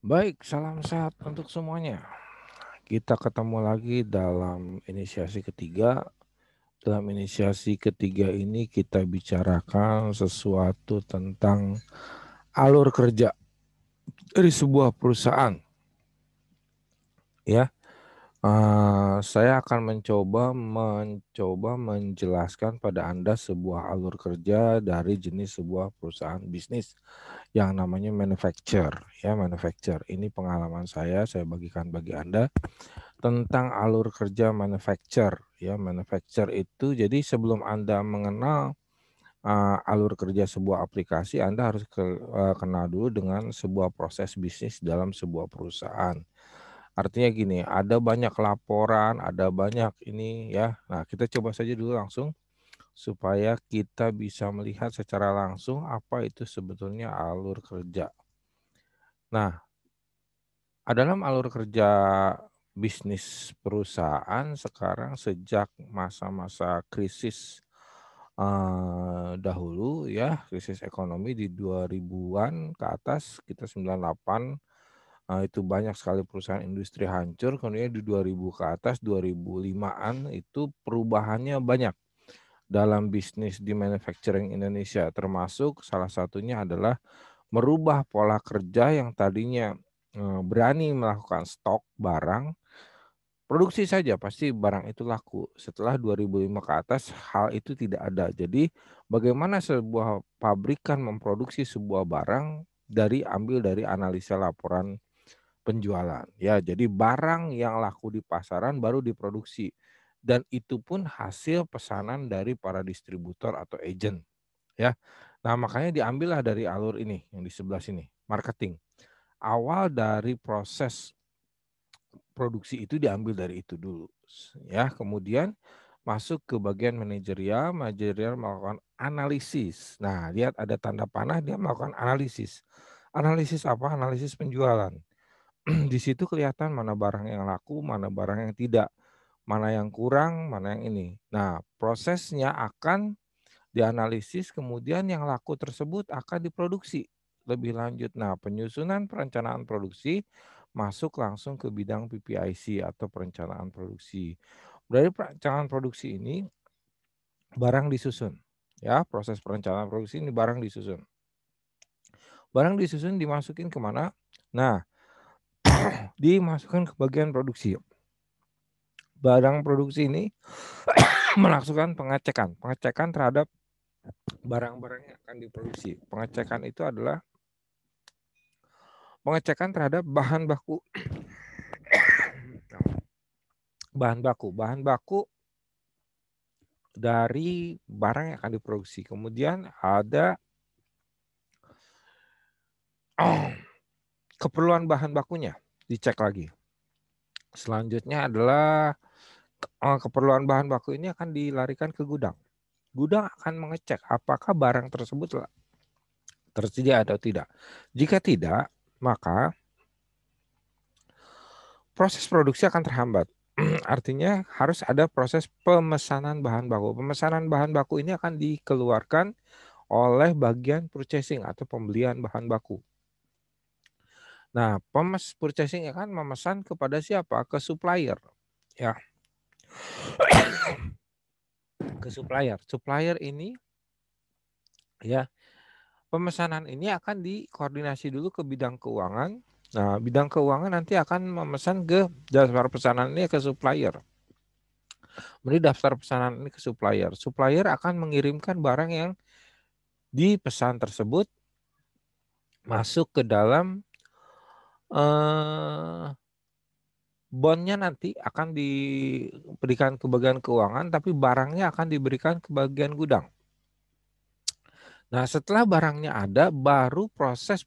Baik, salam sehat untuk semuanya. Kita ketemu lagi dalam inisiasi ketiga. Dalam inisiasi ketiga ini kita bicarakan sesuatu tentang alur kerja dari sebuah perusahaan. Ya, saya akan mencoba menjelaskan pada Anda sebuah alur kerja dari jenis sebuah perusahaan bisnis yang namanya manufacture. Ya, manufacture. Ini pengalaman saya bagikan bagi Anda tentang alur kerja manufacture ya. Manufacture itu jadi sebelum Anda mengenal, alur kerja sebuah aplikasi, Anda harus kenal dulu dengan sebuah proses bisnis dalam sebuah perusahaan. Artinya gini, ada banyak laporan, ada banyak ini ya. Nah, kita coba saja dulu langsung supaya kita bisa melihat secara langsung apa itu sebetulnya alur kerja. Nah, dalam alur kerja bisnis perusahaan sekarang sejak masa-masa krisis, dahulu ya, krisis ekonomi di 2000-an ke atas, kita 98, itu banyak sekali perusahaan industri hancur, kemudian di 2000 ke atas, 2005-an itu perubahannya banyak dalam bisnis di manufacturing Indonesia, termasuk salah satunya adalah merubah pola kerja yang tadinya, berani melakukan stok barang, produksi saja pasti barang itu laku. Setelah 2005 ke atas hal itu tidak ada. Jadi bagaimana sebuah pabrikan memproduksi sebuah barang ambil dari analisa laporan penjualan. Ya, jadi barang yang laku di pasaran baru diproduksi dan itu pun hasil pesanan dari para distributor atau agent, ya. Nah, makanya diambillah dari alur ini yang di sebelah sini, marketing. Awal dari proses produksi itu diambil dari itu dulu, ya. Kemudian masuk ke bagian manajerial, manajerial melakukan analisis. Nah, lihat ada tanda panah dia melakukan analisis. Analisis apa? Analisis penjualan. Di situ kelihatan mana barang yang laku, mana barang yang tidak, mana yang kurang, mana yang ini. Nah, prosesnya akan dianalisis, kemudian yang laku tersebut akan diproduksi lebih lanjut. Nah, penyusunan perencanaan produksi masuk langsung ke bidang PPIC atau perencanaan produksi. Dari perencanaan produksi ini barang disusun. Ya, proses perencanaan produksi ini barang disusun. Barang disusun dimasukin kemana? Nah, dimasukkan ke bagian produksi. Barang produksi ini melakukan pengecekan terhadap barang-barang yang akan diproduksi. Pengecekan itu adalah pengecekan terhadap bahan baku. Bahan baku dari barang yang akan diproduksi. Kemudian ada keperluan bahan bakunya, dicek lagi. Selanjutnya adalah keperluan bahan baku ini akan dilarikan ke gudang. Gudang akan mengecek apakah barang tersebut tersedia atau tidak. Jika tidak, maka proses produksi akan terhambat. Artinya harus ada proses pemesanan bahan baku. Pemesanan bahan baku ini akan dikeluarkan oleh bagian purchasing atau pembelian bahan baku. Nah, purchasing akan memesan kepada siapa? Ke supplier. Ya, ke supplier. Supplier ini ya, pemesanan ini akan dikoordinasi dulu ke bidang keuangan. Nah, bidang keuangan nanti akan memesan ke daftar pesanan ini ke supplier. Beri daftar pesanan ini ke supplier. Supplier akan mengirimkan barang yang dipesan tersebut masuk ke dalam bondnya nanti akan diberikan ke bagian keuangan, tapi barangnya akan diberikan ke bagian gudang. Nah, setelah barangnya ada, baru proses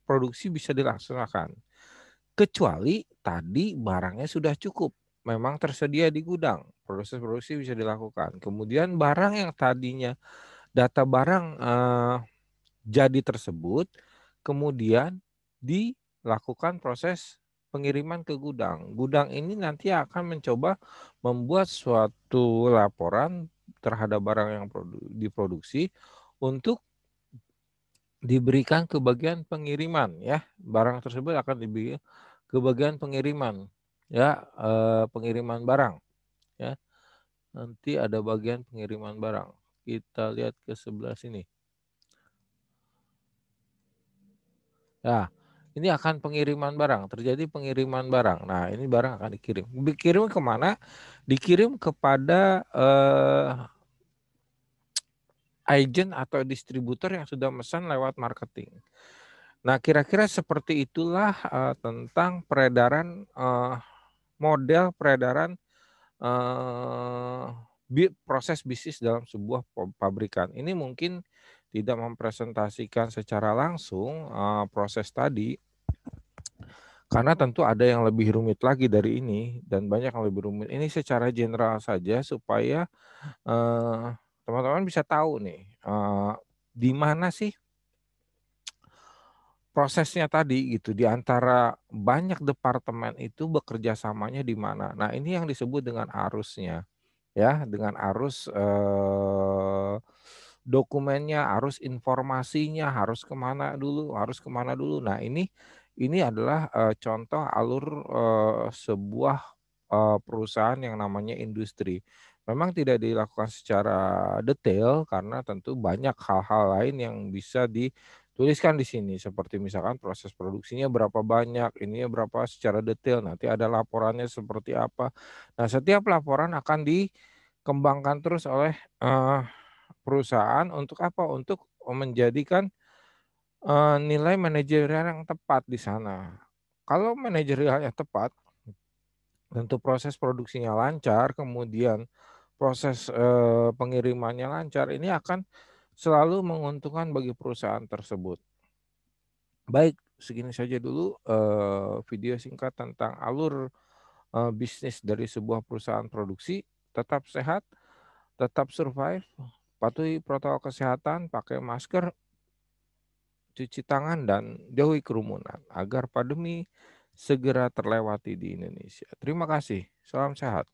produksi bisa dilaksanakan. Kecuali tadi barangnya sudah cukup, memang tersedia di gudang, proses produksi bisa dilakukan. Kemudian barang yang tadinya data barang jadi tersebut, kemudian dilakukan proses pengiriman ke gudang. Gudang ini nanti akan mencoba membuat suatu laporan terhadap barang yang diproduksi untuk diberikan ke bagian pengiriman ya. Barang tersebut akan diberi ke bagian pengiriman ya, pengiriman barang ya. Nanti ada bagian pengiriman barang. Kita lihat ke sebelah sini. Nah, ini akan pengiriman barang, terjadi pengiriman barang. Nah, ini barang akan dikirim. Dikirim kemana? Dikirim kepada agent atau distributor yang sudah mesan lewat marketing. Nah, kira-kira seperti itulah tentang peredaran model peredaran proses bisnis dalam sebuah pabrikan. Ini mungkin tidak mempresentasikan secara langsung proses tadi, karena tentu ada yang lebih rumit lagi dari ini dan banyak yang lebih rumit. Ini secara general saja supaya teman-teman bisa tahu nih di mana sih prosesnya tadi gitu, di antara banyak departemen itu bekerja samanya di mana. Nah, ini yang disebut dengan arusnya. Ya, dengan arus, dokumennya, arus informasinya, harus kemana dulu. Nah, ini adalah, contoh alur, sebuah, perusahaan yang namanya industri. Memang tidak dilakukan secara detail karena tentu banyak hal-hal lain yang bisa dituliskan di sini, seperti misalkan proses produksinya berapa banyak, ininya berapa secara detail, nanti ada laporannya seperti apa. Nah, setiap laporan akan dikembangkan terus oleh, perusahaan untuk apa? Untuk menjadikan, nilai manajerial yang tepat di sana. Kalau manajerialnya tepat, tentu proses produksinya lancar, kemudian proses, pengirimannya lancar, ini akan selalu menguntungkan bagi perusahaan tersebut. Baik, segini saja dulu, video singkat tentang alur, bisnis dari sebuah perusahaan produksi. Tetap sehat, tetap survive, patuhi protokol kesehatan, pakai masker, cuci tangan, dan jauhi kerumunan agar pandemi segera terlewati di Indonesia. Terima kasih, salam sehat.